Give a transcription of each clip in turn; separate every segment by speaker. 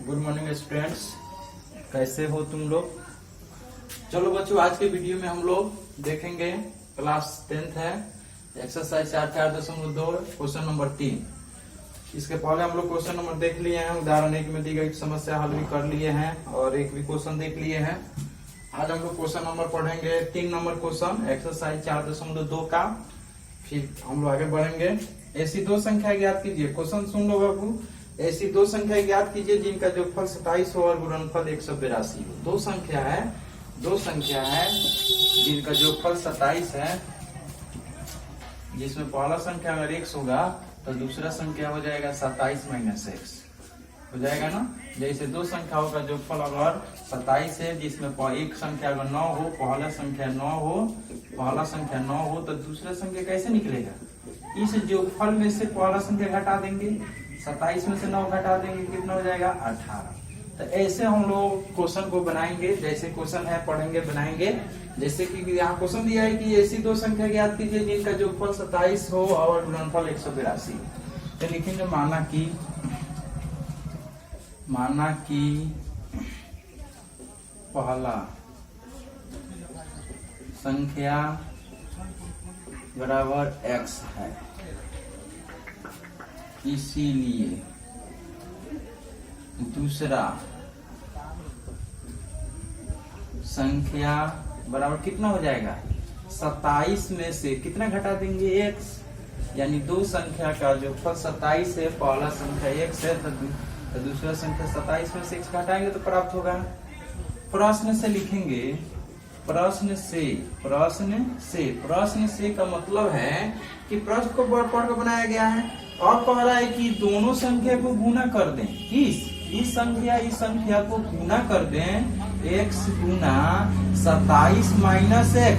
Speaker 1: Good morning students, कैसे हो तुम लोग। चलो बच्चों, आज के वीडियो में हम लोग देखेंगे क्लास 10th है, एक्सरसाइज 4.4.2 क्वेश्चन नंबर 3। इसके पहले हम लोग क्वेश्चन नंबर देख लिए हैं, उदाहरण 1 में दी गई समस्या हल भी कर लिए हैं और एक भी क्वेश्चन देख लिए हैं। आज हम लोग क्वेश्चन नंबर पढ़ेंगे 3 नंबर क्वेश्चन एक्सरसाइज 4.2 का। फिर हम लोग आगे बढ़ेंगे। ऐसी दो संख्या ज्ञात कीजिए। क्वेश्चन सुन लो बाबू। ऐसी दो संख्या ज्ञात कीजिए जिनका जोगफल 27 हो और गुणनफल 182 हो। दो संख्या है जिनका जोगफल 27 है, जिसमें पहला संख्या अगर x होगा तो दूसरा संख्या हो जाएगा 27 - x हो जाएगा ना। जैसे दो संख्याओं का जोगफल अगर 27 है, जिसमें एक संख्या अगर 9 हो, पहला संख्या 9 हो तो दूसरा संख्या कैसे निकलेगा। इस जोगफल में से पहला संख्या घटा देंगे, 27 में से 9 घटा देंगे, कितना हो जाएगा 18। तो ऐसे हम लोग क्वेश्चन को बनाएंगे। जैसे क्वेश्चन है पढ़ेंगे, बनाएंगे। जैसे कि यहाँ क्वेश्चन दिया है कि ऐसी दो संख्या ज्ञात कीजिए जिनका जोगफल 27 हो और गुणनफल 182। तो लिखेंगे माना कि पहला संख्या बराबर x है, इसीलिए दूसरा संख्या बराबर कितना हो जाएगा 27 में से कितना घटा देंगे x, यानी दो संख्या का जोगफल 27 है, पहला संख्या x है तो दूसरा संख्या 27 में से x घटाएंगे तो प्राप्त होगा। प्रश्न से लिखेंगे, प्रश्न से का मतलब है कि प्रश्न को पढ़ कर बनाया गया है और कह रहा है कि दोनों संख्या को गुना कर दें। इस संख्या को गुना कर दें, x गुना 27 - x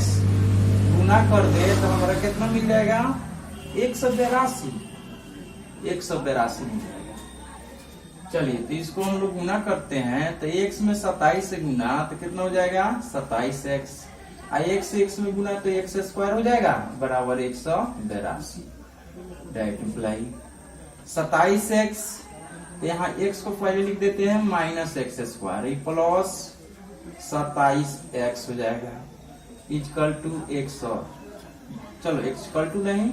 Speaker 1: गुना कर दे तो हमारा कितना मिल जाएगा 182 मिल जाएगा। चलिए तो इसको हम लोग गुना करते हैं तो x में 27 से गुना तो कितना हो जाएगा 27x, x से x में गुना तो x² हो जाएगा बराबर 182। डायरेक्ट इम्प्लाई 27x, यहाँ x को पहले लिख देते हैं -x² प्लस 27x हो जाएगा इक्वल टू 100। चलो इक्वल टू नहीं,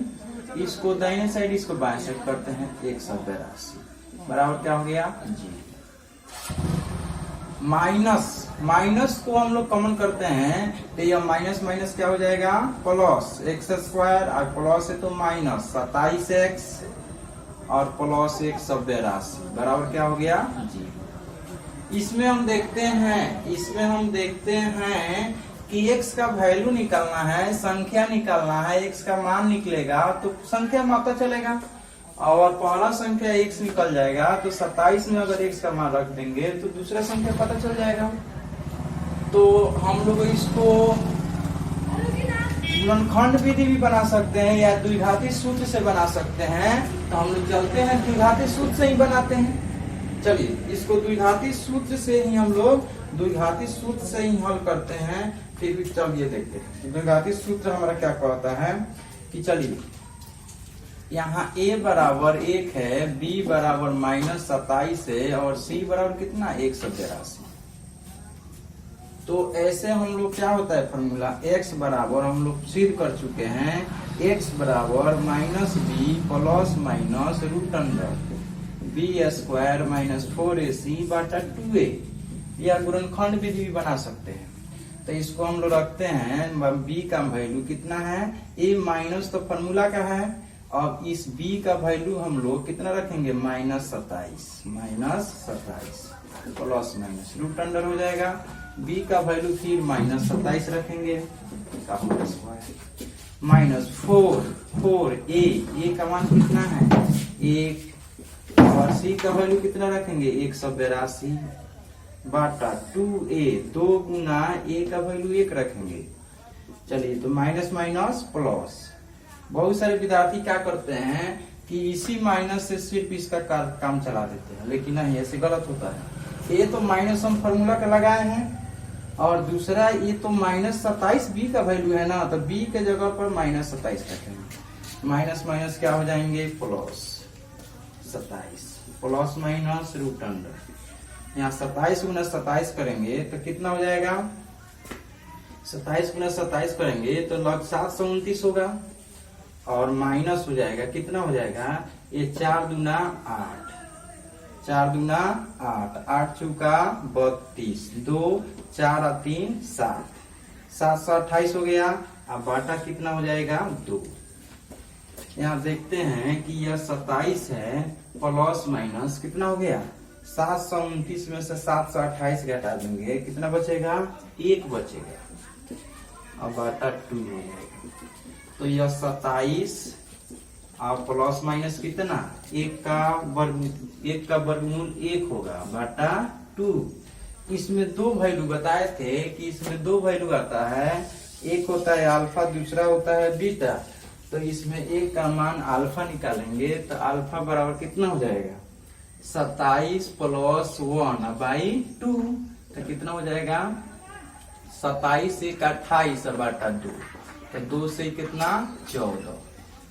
Speaker 1: इसको दाहिने साइड इसको बाएं साइड करते हैं 182 बराबर क्या हो गया जी। माइनस को हम लोग कॉमन करते हैं तो यह माइनस क्या हो जाएगा प्लस x² और प्लस है तो माइनस 27x और प्लस 182 बराबर क्या हो गया जी। इसमें हम देखते हैं कि x का वैल्यू निकालना है, संख्या निकालना है, x का मान निकलेगा तो संख्या में पता चलेगा और पहला संख्या x निकल जाएगा तो 27 में अगर x का मान रख देंगे तो दूसरा संख्या पता चल जाएगा। तो हम लोग इसको गुणनखंड विधि भी बना सकते हैं या द्विघाती सूत्र से बना सकते हैं। तो हम लोग चलते हैं द्विघाती सूत्र से ही बनाते हैं। चलिए इसको द्विघाती सूत्र से ही हल करते हैं। फिर भी चलिए देखते हैं द्विघाती सूत्र हमारा क्या कहता है कि चलिए यहाँ a बराबर 1 है, b बराबर -27 है और c बराबर कितना 182। तो ऐसे हम लोग क्या होता है फॉर्मूला x बराबर हम लोग सिद्ध कर चुके हैं, x बराबर -b plus minus √b² - 4ac बटा 2a, या गुणनखंड विधि भी बना सकते हैं। तो इसको हम लोग रखते हैं, b का वैल्यू कितना है a माइनस तो फॉर्मूला का है, अब इस b का वैल्यू हम लोग कितना रखेंगे -27 प्लस माइनस √अंडर हो जाएगा। b का वैल्यू फिर -27 रखेंगे -4a का मान कितना है 1 और c का वैल्यू कितना रखेंगे 182 बटा 2a, 2 गुना a का वैल्यू 1 रखेंगे। चलिए तो माइनस प्लस। बहुत सारे विद्यार्थी क्या करते हैं कि इसी माइनस से सिर्फ इसका काम चला देते हैं, लेकिन नहीं, ऐसे गलत होता है। ये तो माइनस हम फॉर्मूला का लगाए हैं और दूसरा ये तो -27 b का वैल्यू है ना, तो b के जगह पर -27 रखेंगे। माइनस क्या हो जाएंगे प्लस 27 प्लस माइनस √अंडर। यहाँ 27 गुना 27 करेंगे तो कितना हो जाएगा, 27 गुना 27 करेंगे तो लग 729 होगा और माइनस हो जाएगा, कितना हो जाएगा, ये 4 दूना 8, 4 दूना 8, 8 चौका 32, 2 4 और 3 7, 728 हो गया। अब बाटा कितना हो जाएगा, 2। यहाँ देखते हैं कि यह 27 है प्लस माइनस कितना हो गया, 729 में से 728 घटा देंगे, कितना बचेगा, 1 बचेगा। अब बाटा 2 हो जाएगा। तो यह 27 और प्लस माइनस कितना, 1 का वर्गमूल 1 होगा बाटा 2। इसमें 2 वैल्यू बताए थे कि इसमें 2 वैल्यू आता है, एक होता है अल्फा, दूसरा होता है बीटा। तो इसमें एक का मान अल्फा निकालेंगे तो अल्फा बराबर कितना हो जाएगा, 27 प्लस 1 बाई 2, तो कितना हो जाएगा, 27 1 28 बाटा 2, तो 2 से कितना 14,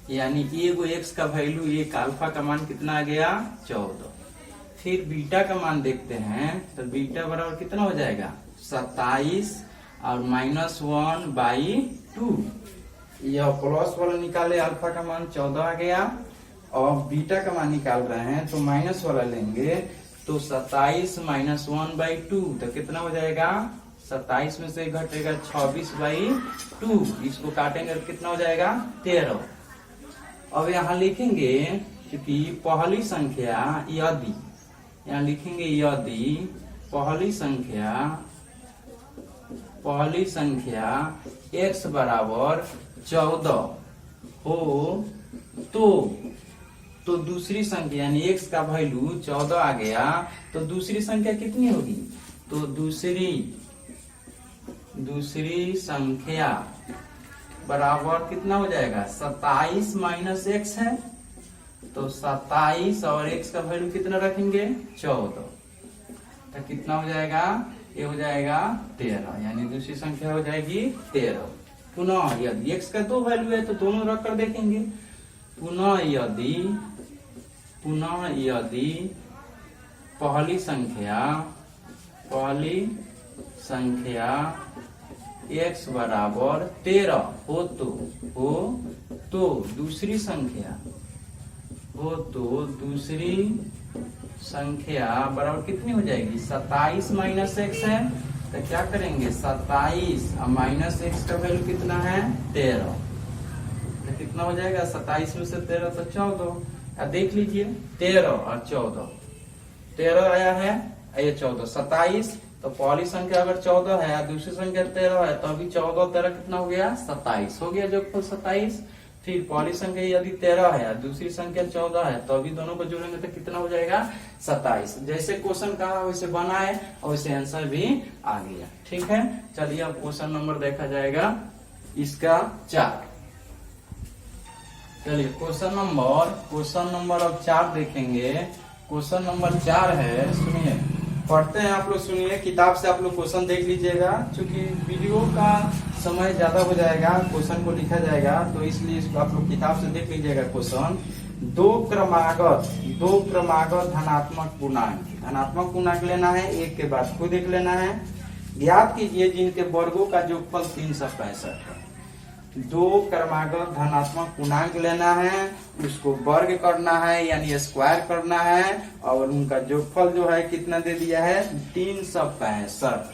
Speaker 1: यानी एगो एक्स का वैल्यू, एक अल्फा का मान कितना आ गया, 14। फिर बीटा का मान देखते हैं तो बीटा बराबर कितना हो जाएगा, 27 और -1 बाई 2। यह प्लस वाला निकाले, अल्फा का मान 14 आ गया और बीटा का मान निकाल रहे हैं तो माइनस वाला लेंगे, तो 27 -1 बाई 2, तो कितना हो जाएगा, 27 में से घटेगा 26 बाई 2, इसको काटेंगे तो कितना हो जाएगा, 13। अब यहाँ लिखेंगे कि पहली संख्या यदि, यहाँ लिखेंगे यदि पहली संख्या x बराबर 14 हो तो दूसरी संख्या यानी x का वैल्यू 14 आ गया तो दूसरी संख्या कितनी होगी, तो दूसरी संख्या बराबर कितना हो जाएगा, 27 माइनस x है तो 27 और x का वैल्यू कितना रखेंगे, 14, तो कितना हो जाएगा, ये हो जाएगा 13, यानी दूसरी संख्या हो जाएगी 13। पुनः यदि x का 2 वैल्यू है तो दोनों रख कर देखेंगे। पुनः यदि पहली संख्या x बराबर 13 हो तो दूसरी संख्या बराबर कितनी हो जाएगी, 27 माइनस एक्स है तो क्या करेंगे, 27 और माइनस एक्स का वैल्यू कितना है, 13, तो कितना हो जाएगा, 27 में से 13 तो 14। अब देख लीजिए 13 और 14, 13 आया है, ये 14, 27, तो पहली संख्या अगर 14 है दूसरी संख्या 13 है तो अभी 14 13 कितना हो गया, 27 हो गया, जो 27। फिर पहली संख्या यदि 13 है दूसरी संख्या 14 है तो अभी दोनों को जोड़ेंगे तो कितना हो जाएगा, 27। जैसे क्वेश्चन कहा वैसे बना है और वैसे आंसर भी आ गया। ठीक है, चलिए अब क्वेश्चन नंबर देखा जाएगा इसका 4। चलिए क्वेश्चन नंबर अब 4 देखेंगे। क्वेश्चन नंबर 4 है, सुनिए, पढ़ते हैं आप लोग, सुनिए, किताब से आप लोग क्वेश्चन देख लीजिएगा, क्योंकि वीडियो का समय ज्यादा हो जाएगा, क्वेश्चन को लिखा जाएगा, तो इसलिए इसको आप लोग किताब से देख लीजिएगा। क्वेश्चन, दो क्रमागत धनात्मक पूर्णांक लेना है, एक के बाद खुद एक लेना है। ज्ञात कीजिए जिनके वर्गों का जोगफल 365 है। 2 क्रमागत धनात्मक पूर्णांक लेना है, उसको वर्ग करना है यानी स्क्वायर करना है, और उनका जोगफल जो है कितना दे दिया है, 365।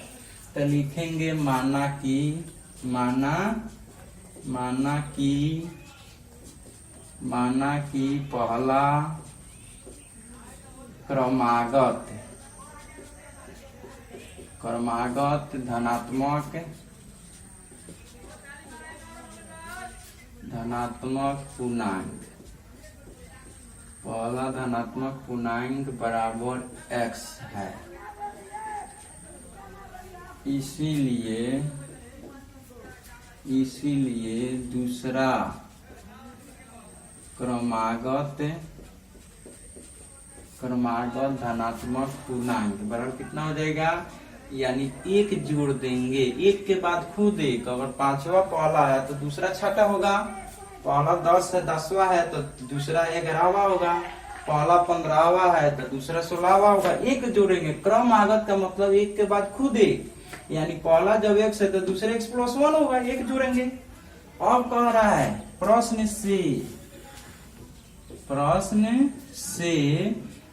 Speaker 1: तो लिखेंगे माना कि पहला क्रमागत धनात्मक पूर्णांक, पहला धनात्मक पूर्णांक बराबर x है, इसीलिए दूसरा क्रमागत धनात्मक पूर्णांक बराबर कितना हो जाएगा, यानी 1 जोड़ देंगे, 1 के बाद खुद 1, अगर 5वां पहला है तो दूसरा छठा होगा, पहला 10 है 10वां है तो दूसरा 11वां होगा, पहला 15वां है तो दूसरा 16वां होगा, एक जोड़ेंगे। क्रम आगत का मतलब एक के बाद खुद एक, यानी पहला जब x है तो दूसरे x + 1 होगा, एक जोड़ेंगे। अब कह रहा है प्रश्न से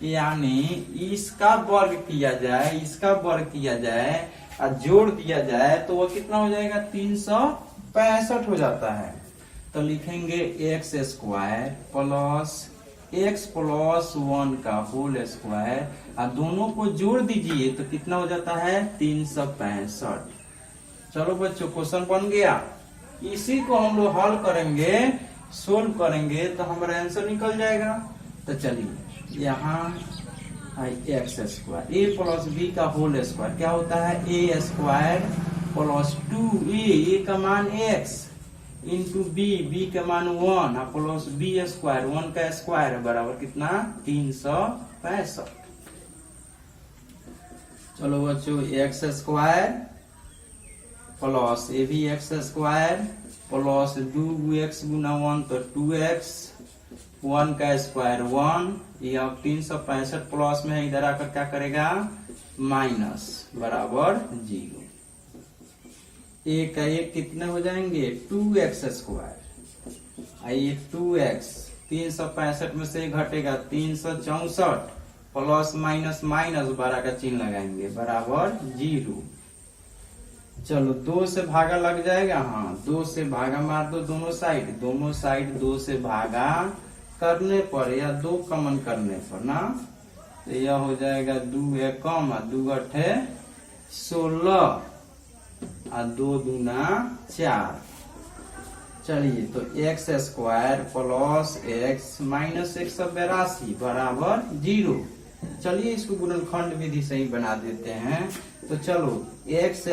Speaker 1: यानी इसका वर्ग किया जाए, इसका वर्ग किया जाए और जोड़ दिया जाए तो वो कितना हो जाएगा, 365 हो जाता है। तो लिखेंगे x² प्लस x + 1 का होल स्क्वायर, और दोनों को जोड़ दीजिए तो कितना हो जाता है, 365। चलो बच्चों क्वेश्चन बन गया। इसी को हम लोग हल करेंगे, सोल्व करेंगे तो हमारा आंसर निकल जाएगा। तो चलिए यहाँ x² a + b का होल स्क्वायर क्या होता है, a² + 2a का मान x इंटू b का मान 1 प्लस b² 1 का स्क्वायर बराबर कितना, 365। चलो बच्चों x² प्लस ये भी x² प्लस 2x गुना 1 तो 2x, 1 का स्क्वायर 1, ये अब 365 प्लस में इधर आकर क्या करेगा, माइनस बराबर 0। एक का एक कितने हो जाएंगे, 2x²। आइए 2x 365 में से घटेगा 364 प्लस माइनस माइनस 12 का चिन्ह लगाएंगे बराबर 0। चलो 2 से भागा लग जाएगा, हाँ 2 से भागा मार दो दोनों साइड 2 से भागा करने पर या 2 कॉमन करने पर ना, तो यह हो जाएगा 2 एकम 2 अठे 16 और 2 दूना 4। चलिए तो x² प्लस x माइनस 182 बराबर 0। चलिए इसको गुणनखंड विधि से ही बना देते हैं। तो चलो x²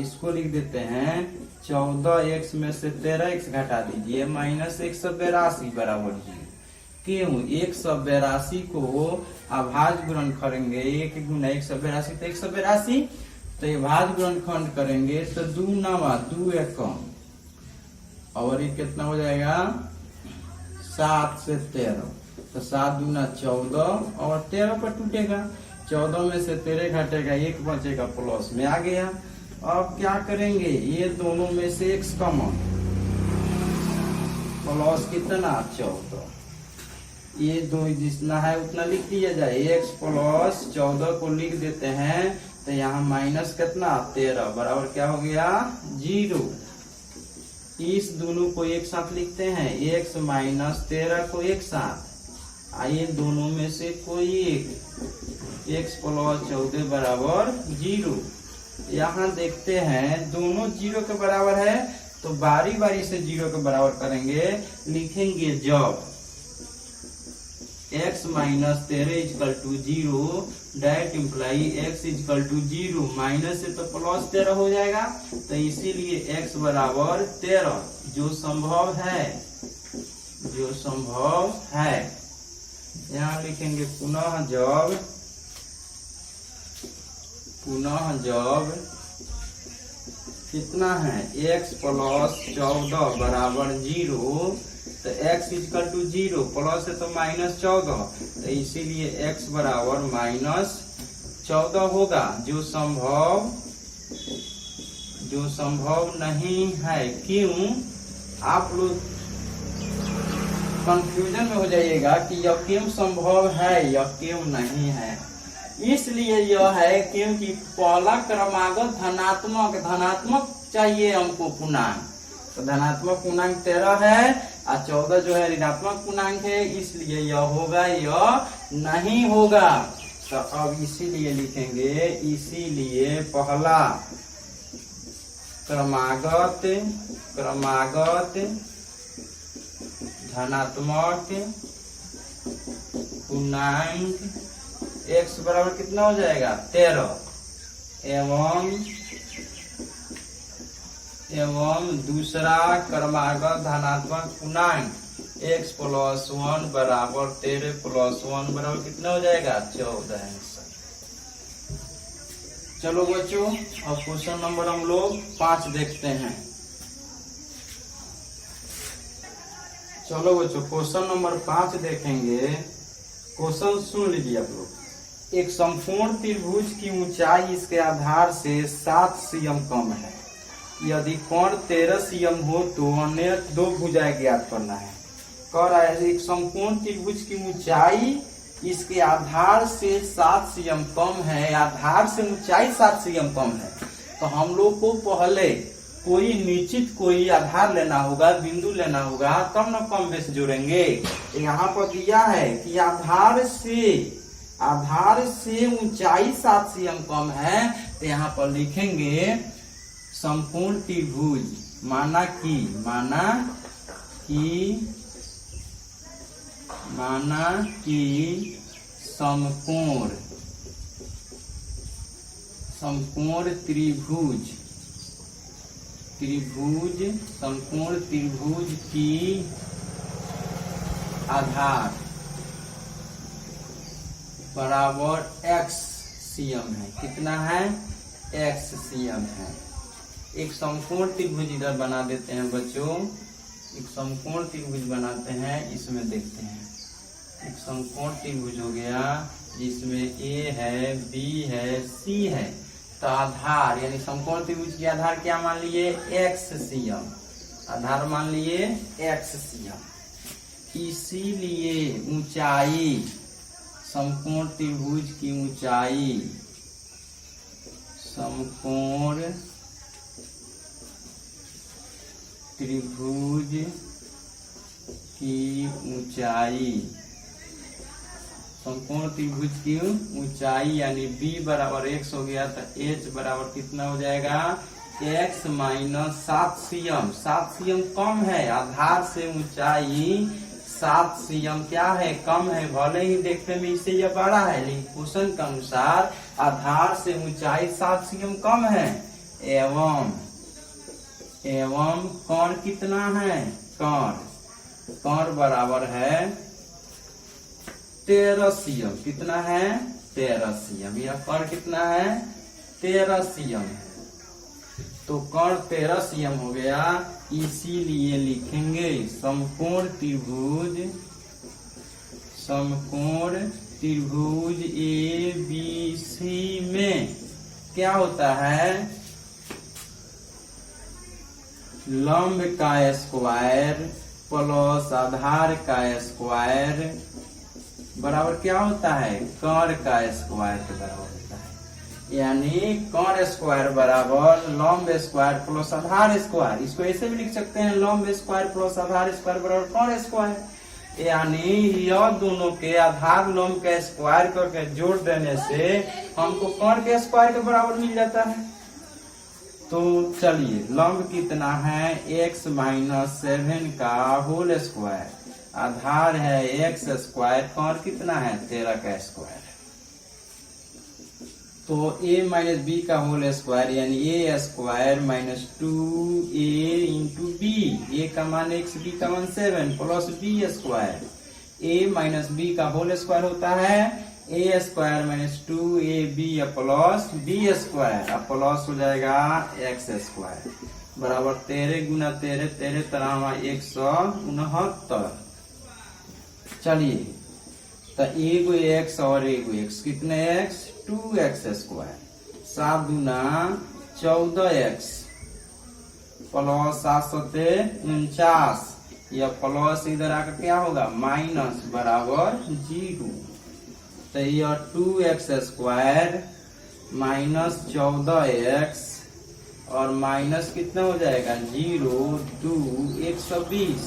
Speaker 1: इसको लिख देते हैं 14x में से 13x घटा दीजिए माइनस 182 बराबर 0। क्यों, 182 को अभाज्य गुणन करेंगे, 1 गुना 182 तो 182, तो ये भाज्य गुणनखंड करेंगे तो 2 9 2 एकम, और ये कितना हो जाएगा 7 से 13, तो 7 दूना 14 और 13 पर टूटेगा, 14 में से 13 घटेगा 1 बचेगा प्लस में आ गया। अब क्या करेंगे, ये दोनों में से x कॉमन, प्लस कितना 14, ये 2 जितना है उतना लिख दिया जाए, x प्लस 14 को लिख देते हैं तो यहाँ माइनस कितना 13 बराबर क्या हो गया 0। इस दोनों को एक साथ लिखते हैं, x माइनस 13 को एक साथ, आइए दोनों में से कोई एक, x प्लस 14 बराबर 0। यहाँ देखते हैं दोनों 0 के बराबर है तो बारी बारी से 0 के बराबर करेंगे, लिखेंगे जब x minus 13 = 0 that imply x = 0, minus से तो प्लस 13 हो जाएगा, तो इसीलिए x बराबर 13 जो संभव है। यहाँ लिखेंगे पुनः जब कितना है x प्लस 14 बराबर 0, तो x = 0 प्लस है तो माइनस 14, तो इसीलिए x बराबर माइनस 14 होगा जो संभव नहीं है। क्यों, आप लोग कंफ्यूजन में हो जाइएगा कि यह क्यों संभव है यह क्यों नहीं है। इसलिए यह है क्योंकि पहला क्रमागत धनात्मक चाहिए हमको पूर्णांक, तो धनात्मक पूर्णांक 13 है और 14 जो है ऋणात्मक पूर्णांक है, इसलिए यह होगा यह नहीं होगा। तो अब इसीलिए लिखेंगे, इसीलिए पहला क्रमागत धनात्मक पूर्णांक x बराबर कितना हो जाएगा 13 एवं दूसरा क्रमागत धनात्मक पूर्णांक x प्लस 1 बराबर 13 प्लस 1 बराबर कितना हो जाएगा 14। चलो बच्चों अब क्वेश्चन नंबर हम लोग 5 देखते हैं। चलो बच्चों क्वेश्चन नंबर 5 देखेंगे। क्वेश्चन सुन लीजिए आप लोग। एक समकोण त्रिभुज की ऊंचाई इसके आधार से 7 cm कम है। यदि कोण 13 cm हो तो अन्य दो भुजाएं ज्ञात करना है। कह रहा है एक समकोण त्रिभुज की ऊंचाई इसके आधार से 7 cm कम है। आधार से ऊंचाई 7 cm कम है, तो हम लोग को पहले कोई निश्चित कोई आधार लेना होगा, बिंदु लेना होगा, तब न कम बेस जोड़ेंगे। यहाँ पर दिया है कि आधार से ऊंचाई 7 cm कम है, तो यहाँ पर लिखेंगे समकोण त्रिभुज माना कि समकोण त्रिभुज की आधार बराबर x cm है। कितना है? x cm है। एक समकोण त्रिभुज इधर बना देते हैं बच्चों। एक समकोण त्रिभुज बनाते हैं, इसमें देखते हैं। एक समकोण त्रिभुज हो गया जिसमें A है, B है, C है। तो आधार यानी समकोण त्रिभुज की आधार क्या मान लिए? x cm। आधार मान लिए x cm। इसीलिए ऊंचाई, समकोण त्रिभुज की ऊंचाई, समकोण त्रिभुज की ऊंचाई, समकोण त्रिभुज की ऊंचाई यानी b बराबर x हो गया, तो h बराबर कितना हो जाएगा? x minus 7 cm। 7 cm कम है। आधार से ऊंचाई 7 cm क्या है? कम है। भले ही देखने में इससे यह बड़ा है, लेकिन क्वेश्चन के अनुसार आधार से ऊंचाई 7 cm कम है। एवं कोण कितना है? कोण बराबर है 13 cm। कितना है? 13 cm। यह कोण कितना है? 13 cm है। तो कोण 13 cm हो गया। इसीलिए लिखेंगे समकोण त्रिभुज ABC में क्या होता है? लंब का स्क्वायर प्लस आधार का स्क्वायर बराबर क्या होता है? कोण का स्क्वायर के बराबर होता है। यानी कोण स्क्वायर बराबर लंब स्क्वायर प्लस आधार स्क्वायर। इसको ऐसे भी लिख सकते हैं, लंब स्क्वायर प्लस आधार स्क्वायर बराबर कोण स्क्वायर। यानी यह दोनों के आधार लंब के स्क्वायर करके जोड़ देने से हमको कोण के स्क्वायर के बराबर मिल जाता है। तो चलिए, लंब कितना है? x माइनस 7 का होल स्क्वायर। आधार है x स्क्वायर। कोण कितना है? 13 का स्क्वायर। तो a माइनस b का होल स्क्वायर यानी a square minus 2a into b। a का मान x, b का मान 7 plus b square. a minus b का होल स्क्वायर होता है a square minus 2ab plus b square. अब प्लस हो जाएगा x स्क्वायर बराबर 13 गुना 13, 13 तरह 169। चलिए, तो एगो x और एगो x, कितने x? 2x square. 7 गुना 14x प्लस 7 सत्ते 49। यह प्लस इधर आकर क्या होगा? माइनस बराबर 0। तो यह 2x स्क्वायर माइनस 14x और माइनस कितना हो जाएगा? 0, 2, 120।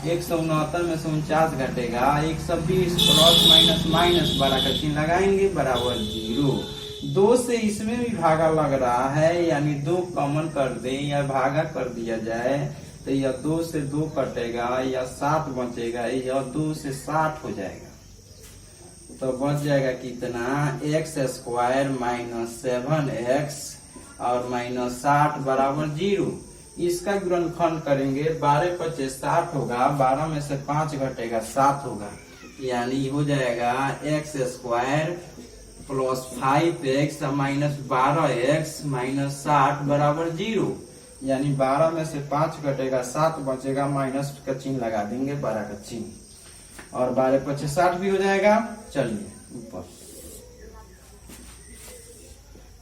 Speaker 1: 169 में से 49 घटेगा 120 प्लस माइनस माइनस बड़ा का चिन्ह लगाएंगे बराबर 0। 2 से इसमें भी भागा लग रहा है, यानी 2 कॉमन कर दें या भागा कर दिया जाए तो यह 2 से 2 कटेगा या 7 बचेगा। यह 2 से 60 हो जाएगा। तो बच जाएगा कितना? x स्क्वायर माइनस 7x और माइनस 60 बराबर 0। इसका गुणनखंड करेंगे, 12 पचे 60 होगा, 12 में से 5 घटेगा 7 होगा। यानी हो जाएगा x square plus 5x minus 12x minus 60 बराबर 0। यानी 12 में से 5 घटेगा 7 बचेगा, माइनस का चिन्ह लगा देंगे 12 का चिन्ह, और 12 पचे 60 भी हो जाएगा। चलिए ऊपर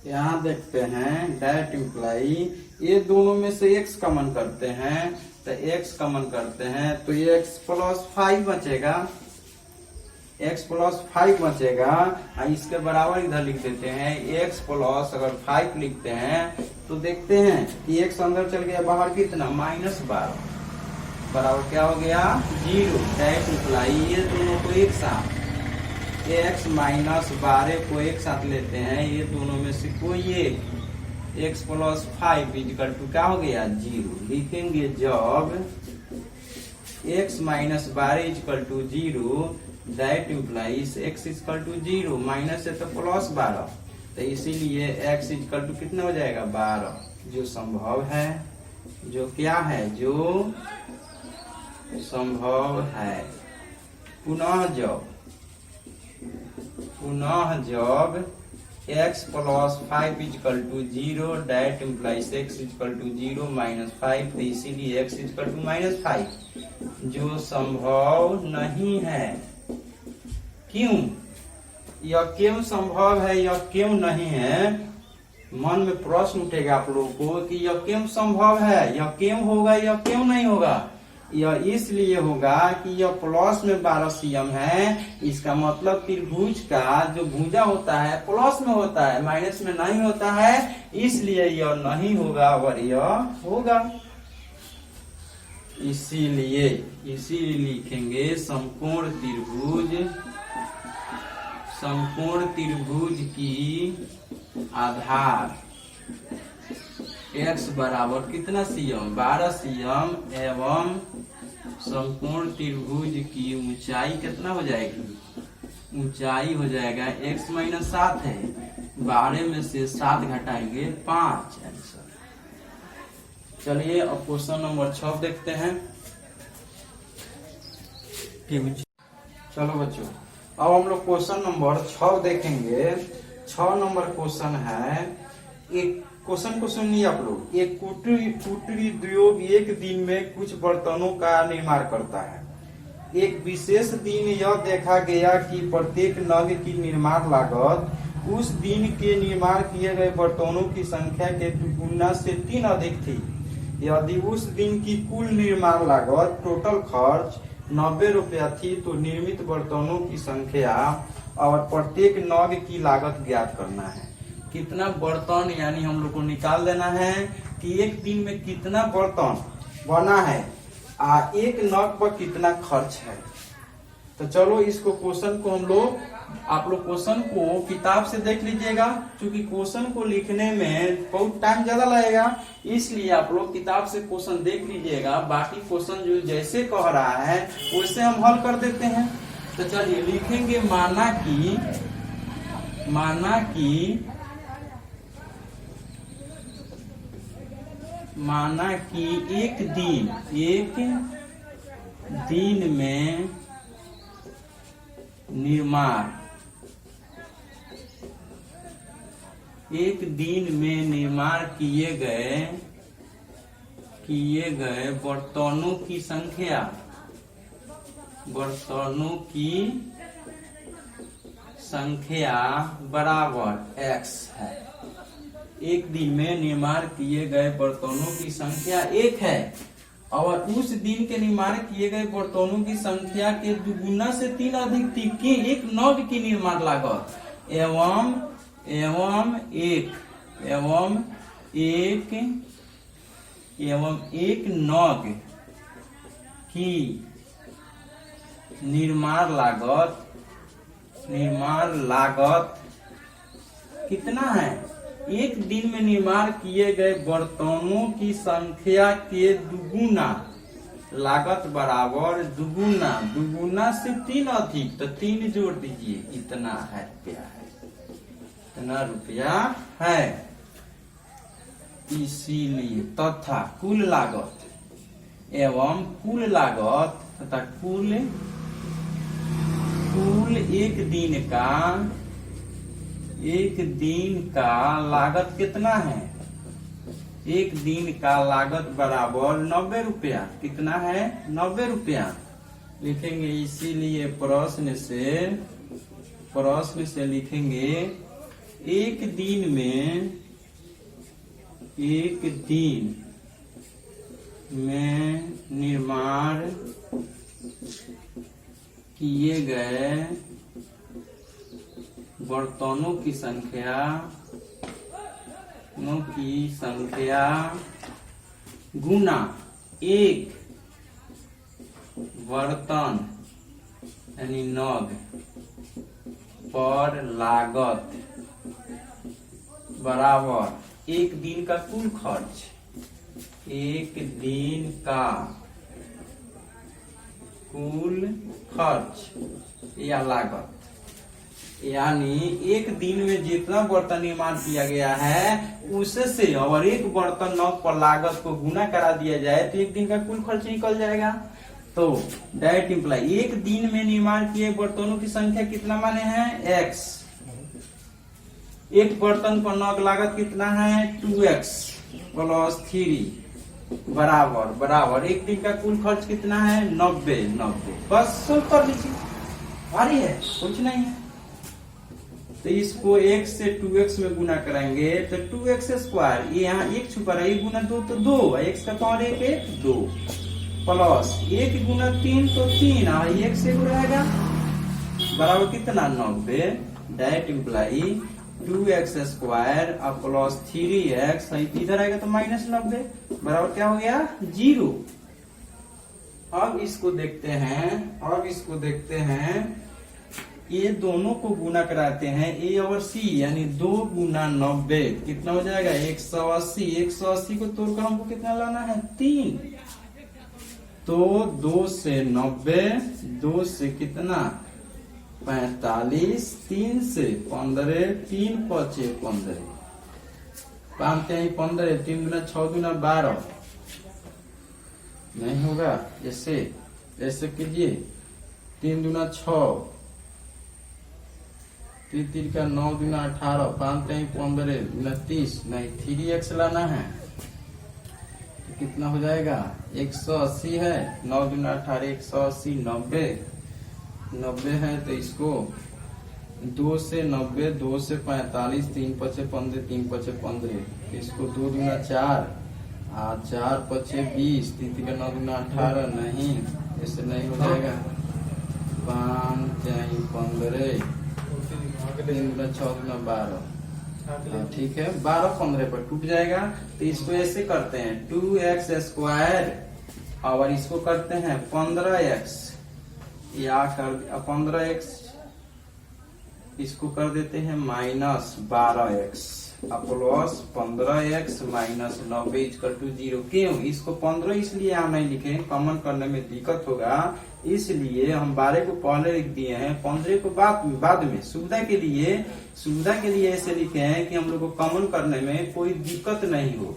Speaker 1: यहाँ देखते हैं, डेट इम्प्लाई ये दोनों में से x कॉमन करते हैं, तो x कॉमन करते हैं तो ये x प्लस 5 बचेगा, x प्लस 5 बचेगा। इसके बराबर इधर लिख देते हैं x प्लस, अगर 5 लिखते हैं तो देखते हैं कि x अंदर चल गया, बाहर कितना -12 बराबर क्या हो गया 0। डेट इम्प्लाई ये दोनों को एक साथ x माइनस 12 को एक साथ लेते हैं, ये दोनों में से कोई एक, x प्लस 5 इक्वल टू क्या हो गया 0। लिखेंगे जब x minus 12 equal to 0, that implies x equal to 0, minus है तो प्लस 12, तो इसीलिए x इक्वल टू कितना हो जाएगा 12, जो संभव है, जो क्या है, जो संभव है। पुनः जब x plus 5 equal to 0, that implies x equal to 0 minus 5, तो इसीलिए x इक्वल टू -5, जो संभव नहीं है। क्यों? यह क्यों संभव है, यह क्यों नहीं है? मन में प्रश्न उठेगा आप लोगों को कि यह क्यों संभव है, यह क्यों होगा, यह क्यों नहीं होगा। यह इसलिए होगा कि यह प्लस में 12 cm है, इसका मतलब त्रिभुज का जो भुजा होता है प्लस में होता है, माइनस में नहीं होता है, इसलिए यह नहीं होगा और यह होगा। इसीलिए लिखेंगे समकोण त्रिभुज की आधार x बराबर कितना cm 12 cm एवं समकोण त्रिभुज की ऊंचाई कितना हो जाएगी, ऊंचाई हो जाएगा x माइनस 7 है, 12 में से 7 घटाएंगे 5 आंसर। चलिए अब क्वेश्चन नंबर 6 देखते हैं। चलो बच्चों, अब हम लोग क्वेश्चन नंबर 6 देखेंगे। 6 नंबर क्वेश्चन है, एक क्वेश्चन को सुनिए आप लोग। एक कुटीर उद्योग एक दिन में कुछ बर्तनों का निर्माण करता है। एक विशेष दिन यह देखा गया कि प्रत्येक नग की निर्माण लागत उस दिन के निर्माण किए गए बर्तनों की संख्या के दुगुना से 3 अधिक थी। यदि उस दिन की कुल निर्माण लागत टोटल खर्च 90 रुपया थी, तो निर्मित बर्तनों की संख्या और प्रत्येक नग की लागत ज्ञात करना है। कितना बर्तन यानी हम लोग को निकाल देना है कि एक दिन में कितना बर्तन बना है, एक नग पर कितना खर्च है। तो चलो इसको क्वेश्चन को हम लोग, आप लोग क्वेश्चन को किताब से देख लीजिएगा, क्योंकि क्वेश्चन को लिखने में बहुत टाइम ज्यादा लगेगा, इसलिए आप लोग किताब से क्वेश्चन देख लीजिएगा। बाकी क्वेश्चन जो जैसे कह रहा है वैसे हम हल कर देते हैं। तो चलिए लिखेंगे, माना कि एक दिन में निर्माण किए गए बर्तनों की संख्या बराबर x है। एक दिन में निर्माण किए गए बर्तनों की संख्या 1 है और उस दिन के निर्माण किए गए बर्तनों की संख्या के दुगुना से 3 अधिक थी कि एक नग की निर्माण लागत एवं एक नग की निर्माण लागत कितना है, एक दिन में निर्माण किए गए बर्तनों की संख्या के दुगुना लागत बराबर दुगुना से 3 अधिक, तो 3 जोड़ दीजिए, इतना रुपया है। इसीलिए तथा कुल लागत तथा कुल एक दिन का लागत कितना है, एक दिन का लागत बराबर 90 रुपया। कितना है? 90 रुपया लिखेंगे। इसीलिए प्रश्न से लिखेंगे एक दिन में निर्माण किए गए बर्तनों की संख्या गुना एक बर्तन यानी नग पर लागत बराबर एक दिन का कुल खर्च, एक दिन का कुल खर्च या लागत, यानी एक दिन में जितना बर्तन निर्माण किया गया है उससे और एक बर्तन नग पर लागत को गुना करा दिया जाए तो एक दिन का कुल खर्च निकल जाएगा। तो डायरेक्ट इंप्लाई एक दिन में निर्माण किए बर्तनों की संख्या कितना माने हैं? x। एक बर्तन पर नग लागत कितना है? 2x प्लस 3 बराबर एक दिन का कुल खर्च कितना है? 90। बस सोल्व कर लीजिए, भारी है कुछ नहीं है। तो इसको x से 2x में गुना करेंगे तो 2x स्क्वायर, ये यहाँ एक छुपा रहा है, गुना 2 तो 2, x का पावर 1 2 प्लस 1 गुना 3 तो 3 और 1 से रहेगा बराबर कितना? 90। डायरेक्ट इंप्लाई 2x स्क्वायर और प्लस 3x इधर आएगा तो माइनस 90 बराबर क्या हो गया? 0। अब इसको देखते हैं ये दोनों को गुना कराते हैं a और c, यानी 2 गुना 90 कितना हो जाएगा? 180। 180 को तोड़कर हमको कितना लाना है? 3। तो 2 से 90, 2 से कितना? 45, 3 से 15, 3 5 15, 5 15, 3 गुना 6 गुना 12 नहीं होगा। ऐसे कीजिए, 3 गुना 6, 3 का 9 गुना 18, 5 15 गुना 30, नहीं 3x लाना है तो कितना हो जाएगा? 180 है, 9 गुना 18 180, 90 है तो इसको 2 से 90, 2 से 45, 3 5 15, 3 5 15, इसको 2 गुना 4 और 4 5 20, 3 का 9 गुना 18, नहीं ऐसे नहीं हो जाएगा। 5 15, 3 गुना 6 गुना 12, ठीक है 12 15 पर टूट जाएगा। तो इसको ऐसे करते हैं 2x स्क्वायर और इसको करते हैं 15x या कर 15x, इसको कर देते हैं minus 12x plus 15x minus 90 equal to 0। क्यों? इसको 15 इसलिए हम नहीं लिखे, कॉमन करने में दिक्कत होगा, इसलिए हम 12 को पहले लिख दिए हैं, 15 को बाद में सुविधा के लिए ऐसे लिखे हैं कि हम लोग को कॉमन करने में कोई दिक्कत नहीं हो।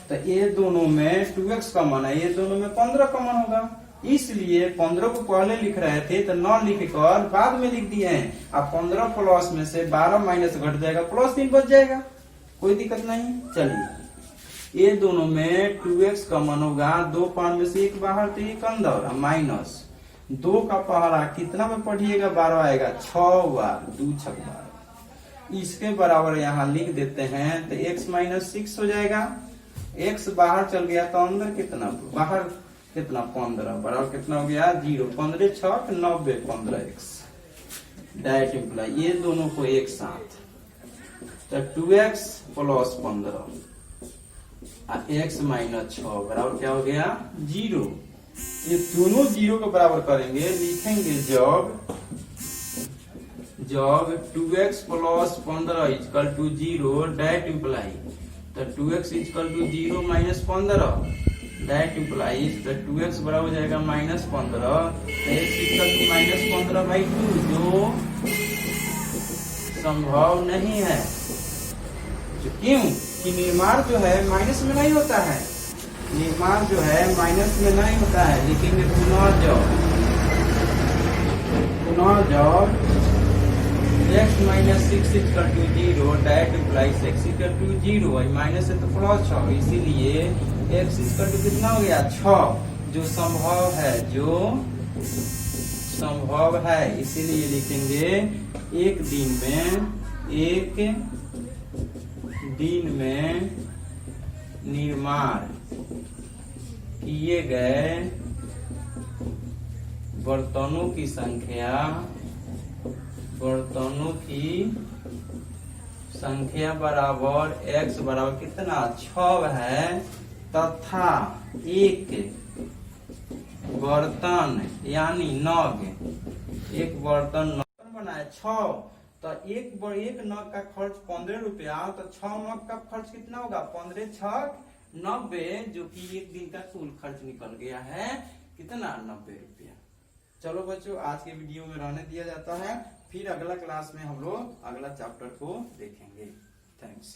Speaker 1: तो ये दोनों में 2x कॉमन है, ये दोनों में 15 कॉमन होगा, इसलिए 15 को पहले लिख रहे थे तो 9 लिख कर बाद में लिख दिए हैं। अब 15 प्लस में से 12 माइनस घट जाएगा, प्लस 3 बच जाएगा, कोई दिक्कत नहीं। चलिए ये दोनों में 2x कॉमन होगा, 2 पावर में से 1 बाहर तो 1 अंदर, माइनस 2 का पहाड़ा कितना में पढ़िएगा? 12 आएगा, 6 बार 2 6 बार, इसके बराबर यहाँ लिख देते हैं तो x माइनस 6 हो जाएगा। x बाहर चल गया तो अंदर कितना? बाहर कितना? 15 बराबर कितना हो गया? 0। 15 6 90, 15x। डायरेक्ट इंप्लाई ये दोनों को एक साथ तो 2x प्लस 15 x माइनस 6 बराबर क्या हो गया? 0। ये दोनों 0 के बराबर करेंगे, लिखेंगे जब 2x plus 15 equal to 0, direct imply तो 2x equal to 0 minus 15, direct implies तो 2x बराबर हो जाएगा minus 15, x equal to minus 15/2, जो संभव नहीं है। क्यों कि निर्माण जो है माइनस में नहीं होता है, निर्माण जो है माइनस में नहीं होता है। लिखेंगे पुनः जब x minus 6 equal to 0 that implies x equal to 0, minus से तो प्लस 6, इसीलिए x इक्वल टू कितना हो गया 6, जो संभव है, जो संभव है। इसीलिए लिखेंगे एक दिन में निर्माण किए गए बर्तनों की संख्या बराबर x बराबर कितना 6 है, तथा एक बर्तन यानी नग, एक बर्तन नग बनाए 6, तो एक नग का खर्च 15 रुपया, तो 6 नग का खर्च कितना होगा 15 छक 90, जो कि एक दिन का कुल खर्च निकल गया है कितना 90 रुपया। चलो बच्चों, आज के वीडियो में रहने दिया जाता है, फिर अगला क्लास में हम लोग अगला चैप्टर को देखेंगे। थैंक्स।